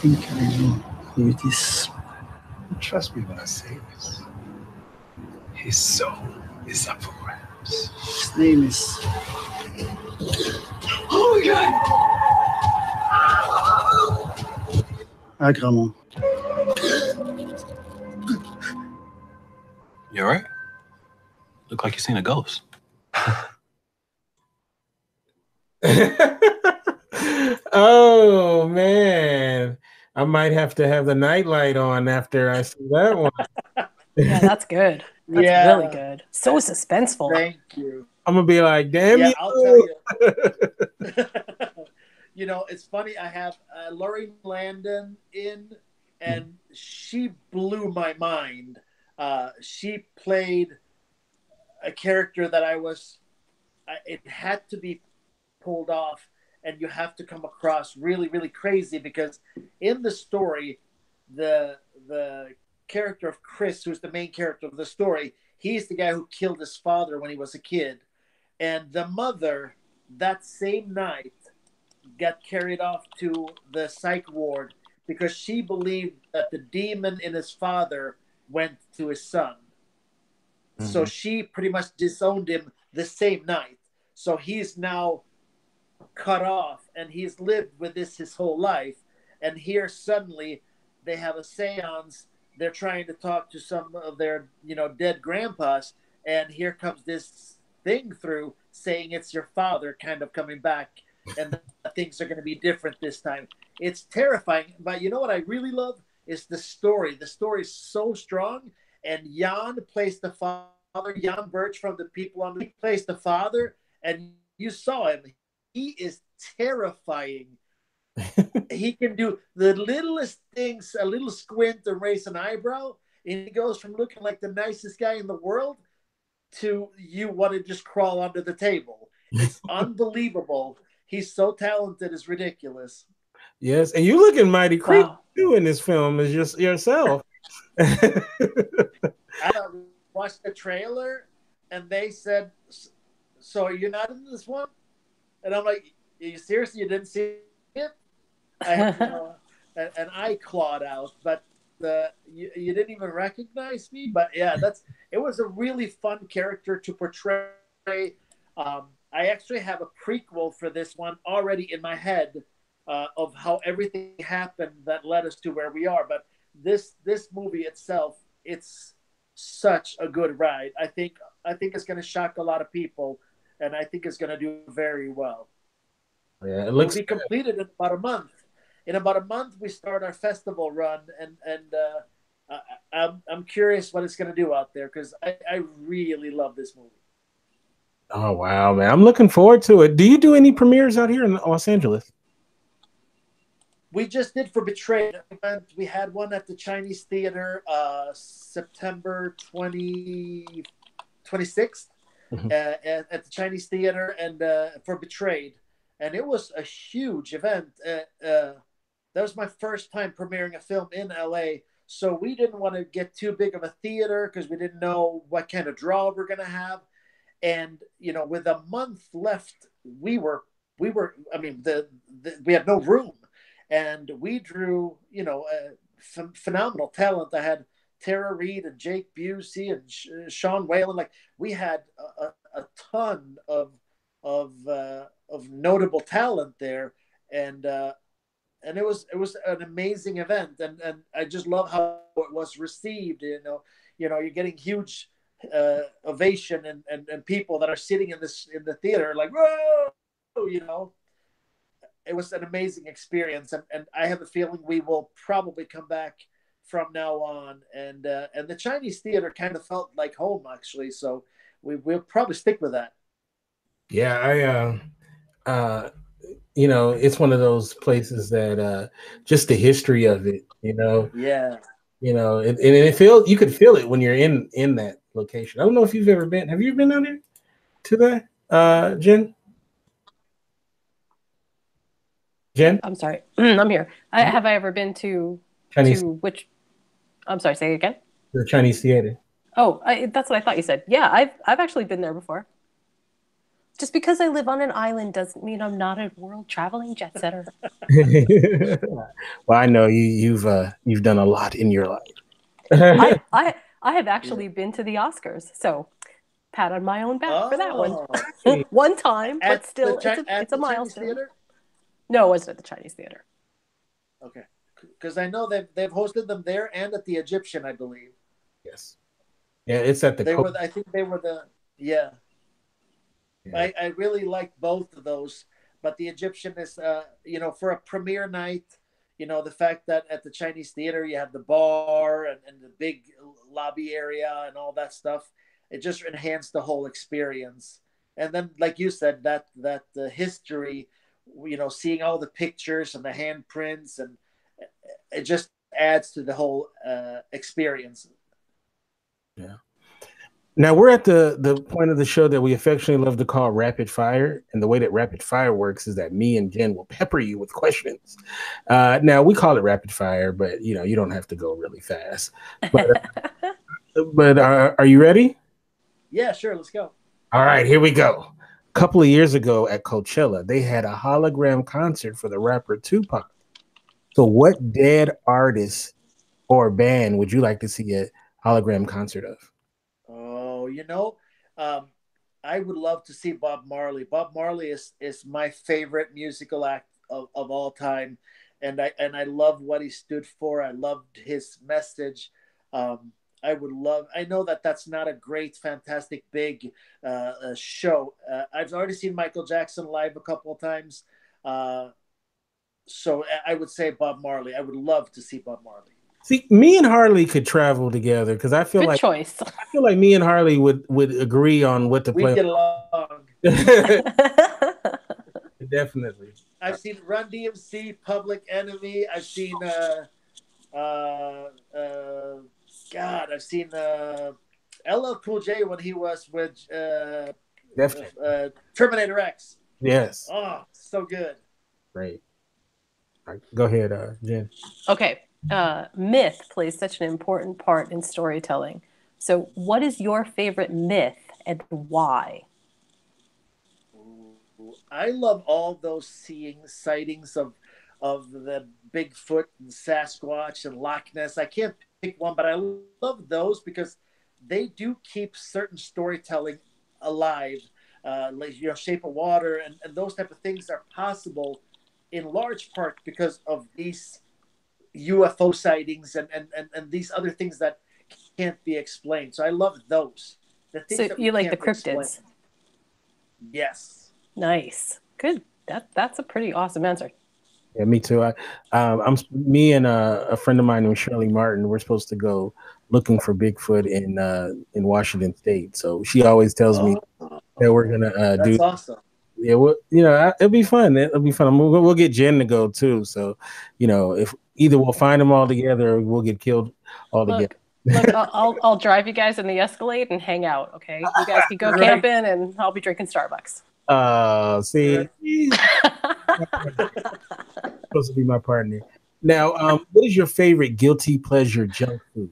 think I know who it is. Trust me when I say this. His soul is up for grabs. His name is... Oh my God! Agramont. You alright? Look like you've seen a ghost. Oh man, I might have to have the nightlight on after I see that one. Yeah, that's good. That's really good. So suspenseful. Thank you. I'm gonna be like, damn you. I'll tell you. You know, it's funny. I have Laurie Landon in, and she blew my mind. She played a character that it had to be pulled off, and you have to come across really, really crazy, because in the story, the character of Chris, who's the main character of the story, he's the guy who killed his father when he was a kid. And the mother, that same night, got carried off to the psych ward because she believed that the demon in his father went to his son. Mm-hmm. So she pretty much disowned him the same night. So he's now cut off, and he's lived with this his whole life. And here suddenly they have a seance. They're trying to talk to some of their, dead grandpas. And here comes this thing through saying it's your father kind of coming back, and things are going to be different this time. It's terrifying. But you know what I really love is the story. The story is so strong. And Jan plays the father. Jan Birch from The People on the plays the father. And you saw him. He is terrifying. He can do the littlest things, a little squint and raise an eyebrow, and he goes from looking like the nicest guy in the world to you want to just crawl under the table. It's unbelievable. He's so talented, it's ridiculous. Yes, and you looking mighty creepy too in this film as yourself. I watched the trailer, and they said, "So you're not in this one?" And I'm like, "Are you serious? You didn't see it?" I have an eye clawed out, but you didn't even recognize me. But yeah, it was a really fun character to portray. I actually have a prequel for this one already in my head of how everything happened that led us to where we are. But this movie itself, it's such a good ride. I think it's going to shock a lot of people, and I think it's going to do very well. Yeah, it looks. It'll be completed in about a month. In about a month, we start our festival run, and I'm curious what it's going to do out there, because I really love this movie. Oh wow, man! I'm looking forward to it. Do you do any premieres out here in Los Angeles? We just did for Betrayed. We had one at the Chinese Theater, September 26th, at the Chinese Theater, and for Betrayed. And it was a huge event. That was my first time premiering a film in LA. So we didn't want to get too big of a theater because we didn't know what kind of draw we're going to have. And, with a month left, we had no room. and we drew, phenomenal talent. I had Tara Reid and Jake Busey and Sean Whalen. Like, we had a ton of notable talent there, and it was an amazing event, and I just love how it was received. You're getting huge ovation and people that are sitting in the theater like, whoa, It was an amazing experience, and I have a feeling we will probably come back from now on, and the Chinese theater kind of felt like home, actually, so we'll probably stick with that. Yeah, it's one of those places that just the history of it, Yeah. And it you could feel it when you're in that location. I don't know if you've ever been. Have you been down there to that, Jen? Jen? I'm sorry. I'm here. Have I ever been to Chinese. to which? I'm sorry. Say it again. The Chinese theater. Oh, that's what I thought you said. Yeah, I've actually been there before. Just because I live on an island doesn't mean I'm not a world traveling jet setter. Well, I know you've done a lot in your life. I have actually been to the Oscars, so pat on my own back for that one. One time, but still, it's a milestone. Theater? No, it wasn't at the Chinese theater. Okay, because I know they've hosted them there and at the Egyptian, I believe. Yes. Yeah, it's at the. I think they were the. Yeah. Yeah. I really like both of those, but the Egyptian is, for a premiere night, the fact that at the Chinese theater you have the bar and the big lobby area and all that stuff, it just enhanced the whole experience. And then, like you said, that the history, seeing all the pictures and the handprints, and it just adds to the whole experience. Yeah. Now we're at the point of the show that we affectionately love to call rapid fire. And the way that rapid fire works is that me and Jen will pepper you with questions. Now we call it rapid fire, but you don't have to go really fast. But are you ready? Yeah, sure. Let's go. All right, here we go. A couple of years ago at Coachella, they had a hologram concert for the rapper Tupac. So what dead artist or band would you like to see a hologram concert of? I would love to see Bob Marley. Bob Marley is my favorite musical act of all time, and I love what he stood for. I loved his message. I know that's not a great, fantastic, big show. I've already seen Michael Jackson live a couple of times, so I would say Bob Marley. I would love to see Bob Marley. See, me and Harley could travel together because I feel Good like choice. I feel like me and Harley would agree on what to play. We get along. Definitely. I've seen Run DMC, Public Enemy. I've seen I've seen LL Cool J when he was with Terminator X. Yes. Oh, so good. Great. All right, go ahead, Jen. Okay. Myth plays such an important part in storytelling. So what is your favorite myth and why? I love all those sightings of the Bigfoot and Sasquatch and Loch Ness. I can't pick one, but I love those because they do keep certain storytelling alive. Like Shape of Water and those type of things are possible in large part because of these UFO sightings and these other things that can't be explained. So I love those. So you like the cryptids? Yes. Nice. Good. That's a pretty awesome answer. Yeah, me too. Me and a friend of mine named Shirley Martin. We're supposed to go looking for Bigfoot in Washington State. So she always tells me that we're gonna do. That's awesome. Yeah, well, it'll be fun. It'll be fun. We'll get Jen to go too. So, if either we'll find them all together or we'll get killed all together. Look, I'll drive you guys in the Escalade and hang out. Okay, you guys can go camping, and I'll be drinking Starbucks. See, supposed to be my partner. Now, what is your favorite guilty pleasure junk food?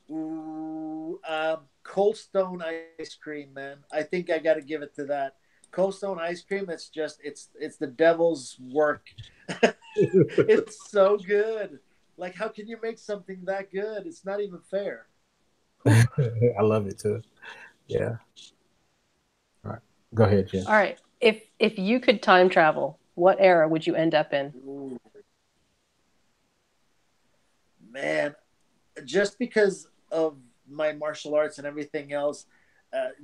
Ooh, Cold Stone ice cream, man. I think I got to give it to that. Cold Stone ice cream, it's just it's the devil's work. It's so good. Like, how can you make something that good? It's not even fair. I love it too. Yeah. All right. Go ahead, Jen. All right. If you could time travel, what era would you end up in? Ooh. Man, just because of my martial arts and everything else,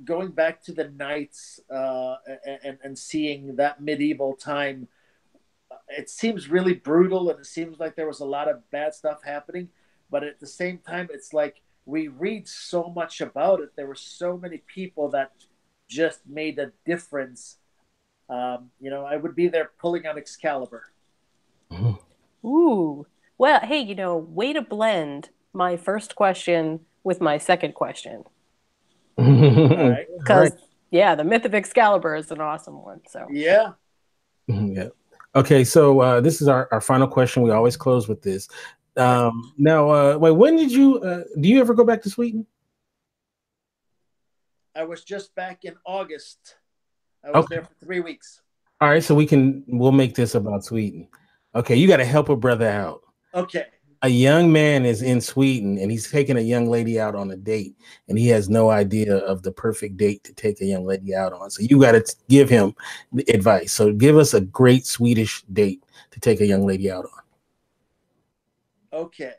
going back to the knights and seeing that medieval time, it seems really brutal and it seems like there was a lot of bad stuff happening. But at the same time, it's like we read so much about it. There were so many people that just made a difference. I would be there pulling out Excalibur. Ooh. Well, hey, way to blend my first question with my second question. Because, yeah, the myth of Excalibur is an awesome one. So yeah. Yeah. Okay, so this is our final question. We always close with this. Now, wait, when did you, do you ever go back to Sweden? I was just back in August. I was there for 3 weeks. All right, so we'll make this about Sweden. Okay, you got to help a brother out. Okay. A young man is in Sweden and he's taking a young lady out on a date and he has no idea of the perfect date to take a young lady out on. So you got to give him the advice. So give us a great Swedish date to take a young lady out on. Okay.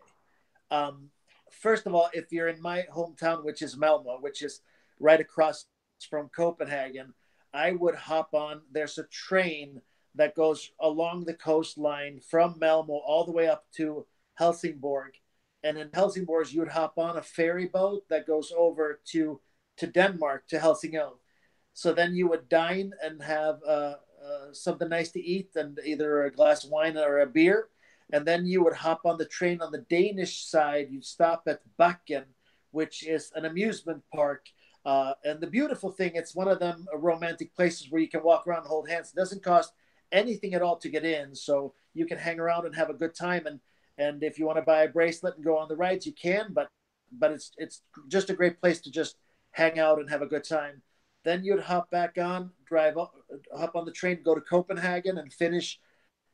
First of all, if you're in my hometown, which is Malmo, which is right across from Copenhagen, I would hop on. There's a train that goes along the coastline from Malmo all the way up to Helsingborg. And in Helsingborg, you would hop on a ferry boat that goes over to Denmark, to Helsingør. So then you would dine and have something nice to eat and either a glass of wine or a beer. And then you would hop on the train on the Danish side. You'd stop at Bakken, which is an amusement park. And the beautiful thing, it's one of them romantic places where you can walk around and hold hands. It doesn't cost anything at all to get in. So you can hang around and have a good time. And if you want to buy a bracelet and go on the rides, you can. But it's just a great place to just hang out and have a good time. Then you'd hop back on, hop on the train, go to Copenhagen and finish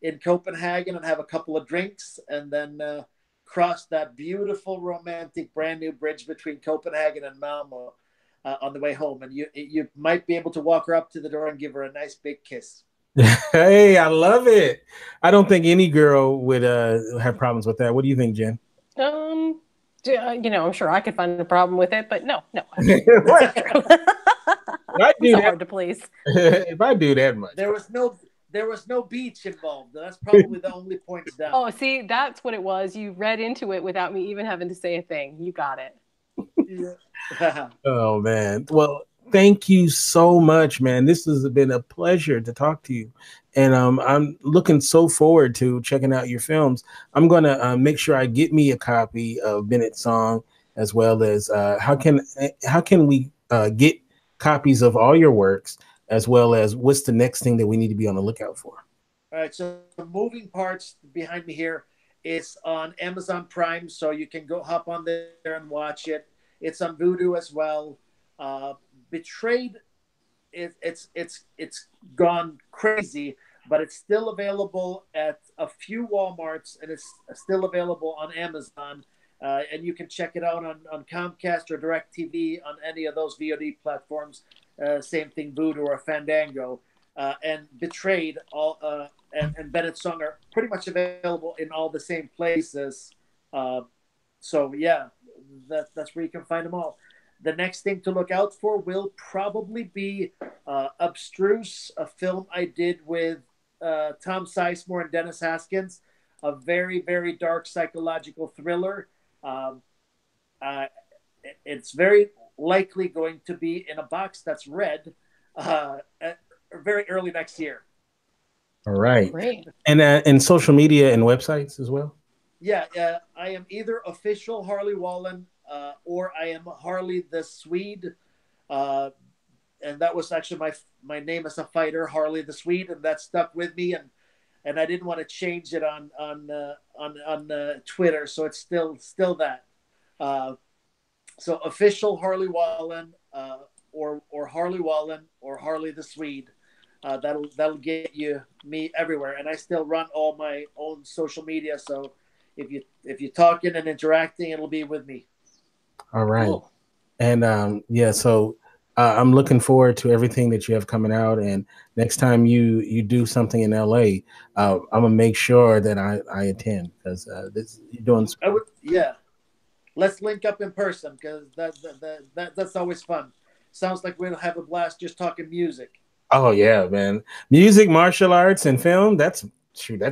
in Copenhagen and have a couple of drinks, and then cross that beautiful, romantic, brand new bridge between Copenhagen and Malmo on the way home. And you might be able to walk her up to the door and give her a nice big kiss. Hey, I love it. I don't think any girl would have problems with that. What do you think, Jen? I'm sure I could find a problem with it, but no. It's hard to please. If I do that much, there was no beach involved. That's probably the only point down. Oh, see, that's what it was. You read into it without me even having to say a thing. You got it. Yeah. Oh man. Well, thank you so much, man. This has been a pleasure to talk to you. And I'm looking so forward to checking out your films. I'm going to make sure I get me a copy of Bennett's Song, as well as how can we get copies of all your works, as well as what's the next thing that we need to be on the lookout for? All right. So the Moving Parts behind me here is on Amazon Prime. So you can go hop on there and watch it. It's on Vudu as well. Betrayed, it's gone crazy, but it's still available at a few Walmarts, and it's still available on Amazon. And you can check it out on Comcast or DirecTV on any of those VOD platforms. Same thing, Vudu or Fandango. And Betrayed and Bennett's Song are pretty much available in all the same places. So yeah, that's where you can find them all. The next thing to look out for will probably be Abstruse, a film I did with Tom Sizemore and Dennis Haskins, a very, very dark psychological thriller. It's very likely going to be in a box that's red very early next year. All right. Great. And social media and websites as well? Yeah, I am either official Harley Wallen or I am Harley the Swede. And that was actually my name as a fighter, Harley the Swede, and that stuck with me. And I didn't want to change it on Twitter, so it's still that. So official Harley Wallen or Harley Wallen or Harley the Swede. that'll get me everywhere. And I still run all my own social media, so if you're talking and interacting, it'll be with me. All right. Cool. And yeah, so I'm looking forward to everything that you have coming out. And next time you do something in LA, I'm gonna make sure that I attend, because you're doing. Yeah, let's link up in person, because that's always fun. Sounds like we'll have a blast just talking music. Oh yeah, man! Music, martial arts, and film. That's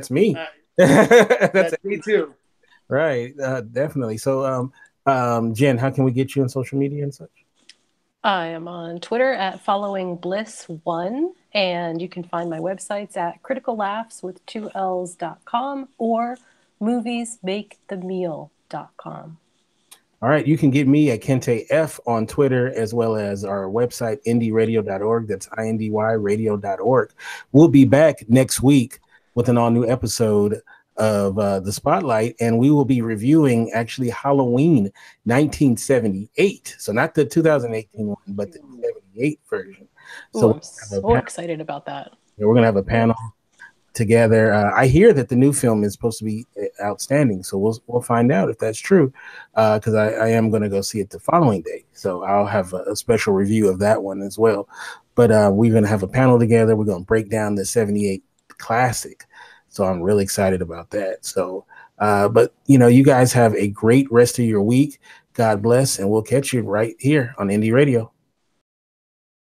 me. That's me too. Right, definitely. So, Jen, how can we get you on social media and such? I am on Twitter at followingbliss1, and you can find my websites at criticallaughs.com or moviesmakethemeal.com. All right, you can get me at Kente F on Twitter, as well as our website, indyradio.org. That's indyradio.org. We'll be back next week with an all-new episode of The Spotlight, and we will be reviewing actually Halloween 1978. So not the 2018 one, but the 78 version. So I'm so excited about that. Yeah, we're going to have a panel together. I hear that the new film is supposed to be outstanding, so we'll find out if that's true, because I am going to go see it the following day, so I'll have a special review of that one as well. But we're going to have a panel together. We're going to break down the 78 classic, so I'm really excited about that. So but you guys have a great rest of your week. God bless, and we'll catch you right here on Indie Radio.